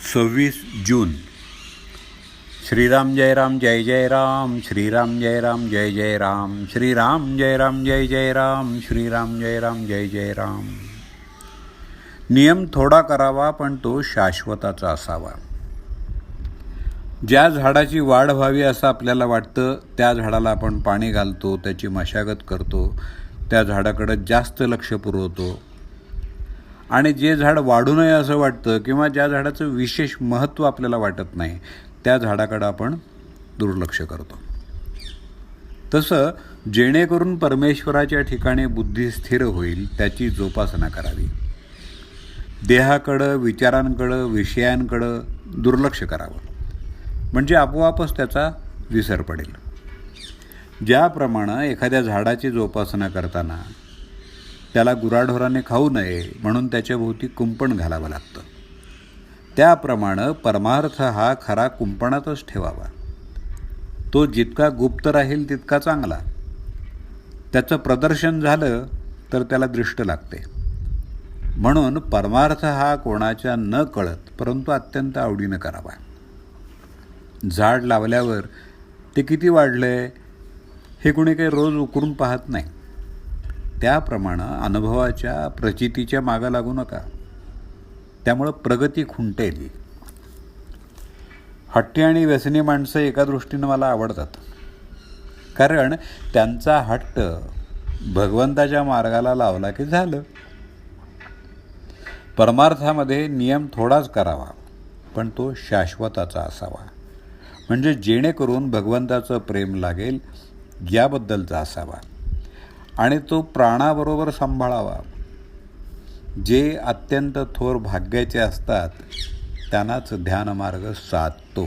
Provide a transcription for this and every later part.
26 जून. श्रीराम जय राम जय जय राम, श्रीराम जय राम जय जय राम, श्रीराम जय राम जय जय राम, श्रीराम जय राम जय जय राम. नियम थोडा करावा पण तो शाश्वताचा असावा. ज्या झाडाची वाढ व्हावी असं आपल्याला वाटतं त्या झाडाला आपण पाणी घालतो, त्याची मशागत करतो, त्या झाडाकडे जास्त लक्ष पुरवतो. आणि जे झाड वाढू नये असं वाटतं किंवा ज्या झाडाचं विशेष महत्त्व आपल्याला वाटत नाही त्या झाडाकडं आपण दुर्लक्ष करतो. तसं जेणेकरून परमेश्वराच्या ठिकाणी बुद्धी स्थिर होईल त्याची जोपासना करावी. देहाकडं, विचारांकडं, विषयांकडं दुर्लक्ष करावं, म्हणजे आपोआपच त्याचा विसर पडेल. ज्याप्रमाणे एखाद्या झाडाची जोपासना करताना त्याला गुराढोराने खाऊ नये म्हणून त्याच्या भोवती कुंपण घालावं लागतं, त्याप्रमाणे परमार्थ हा खरा कुंपणातच ठेवावा. तो जितका गुप्त राहील तितका चांगला. त्याचं प्रदर्शन झालं तर त्याला दृष्ट लागते. म्हणून परमार्थ हा कोणाच्या न कळत परंतु अत्यंत आवडीनं करावा. झाड लावल्यावर ते किती वाढले हे कुणी काही रोज उकरून पाहत नाही. त्याप्रमाणे अनुभवाच्या प्रचितीच्या मागं लागू नका, त्यामुळं प्रगती खुंटेल. हट्टी आणि व्यसनी माणसं एका दृष्टीनं मला आवडतात, कारण त्यांचा हट्ट भगवंताच्या मार्गाला लावला की झालं. परमार्थामध्ये नियम थोडाच करावा पण तो शाश्वताचा असावा, म्हणजे जेणेकरून भगवंताचं प्रेम लागेल याबद्दलचा असावा आणि तो प्राणाबरोबर सांभाळावा. जे अत्यंत थोर भाग्याचे असतात त्यांनाच ध्यानमार्ग साधतो.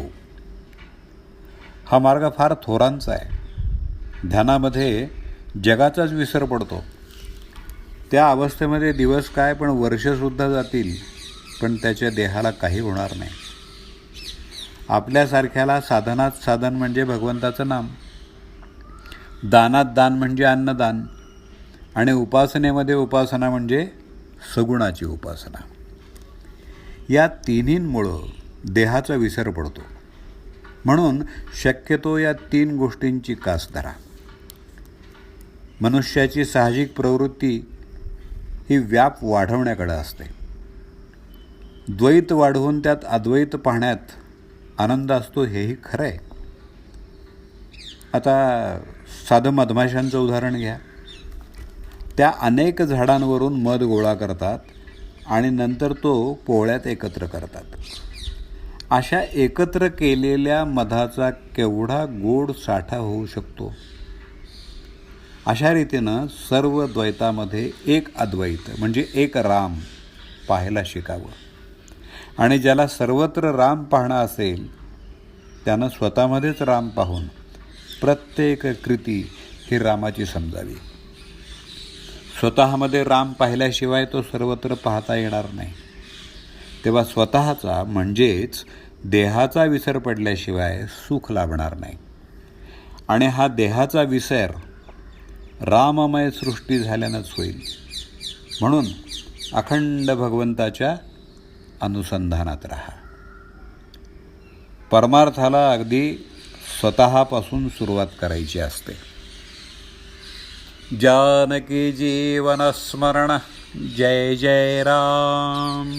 हा मार्ग फार थोरांचा आहे. ध्यानामध्ये जगाचाच विसर पडतो. त्या अवस्थेमध्ये दिवस काय पण वर्षसुद्धा जातील पण त्याच्या देहाला काही होणार नाही. आपल्यासारख्याला साधनात साधन म्हणजे भगवंताचं नाम, दानात दान म्हणजे अन्नदान आणि उपासनेमध्ये उपासना म्हणजे सगुणाची उपासना. या तिन्हींमुळं देहाचा विसर पडतो. म्हणून शक्यतो या 3 गोष्टींची कास धरा. मनुष्याची साहजिक प्रवृत्ती ही व्याप वाढवण्याकडे असते. द्वैत वाढवून त्यात अद्वैत पाहण्यात आनंद असतो हेही खरं आहे. आता साधं मधमाशांचं उदाहरण घ्या. त्या अनेक झाडांवरून मध गोळा करतात आणि नंतर तो पोळ्यात एकत्र करतात. अशा एकत्र केलेल्या मधाचा केवढा गोड साठा होऊ शकतो. अशा रीतीनं सर्व द्वैतामध्ये एक अद्वैत म्हणजे एक राम पाहायला शिकावं. आणि ज्याला सर्वत्र राम पाहणं असेल त्यानं स्वतःमध्येच राम पाहून प्रत्येक कृती ही रामाची समजावी. स्वतःमध्ये राम पाहिल्याशिवाय तो सर्वत्र पाहता येणार नाही. तेव्हा स्वतःचा म्हणजेच देहाचा विसर पडल्याशिवाय सुख लाभणार नाही. आणि हा देहाचा विसर राममय सृष्टी झाल्यानंच होईल. म्हणून अखंड भगवंताच्या अनुसंधानात राहा. परमार्थाला अगदी स्वतःपासून सुरुवात करायची असते. जानकी जीवन स्मरण जय जय राम.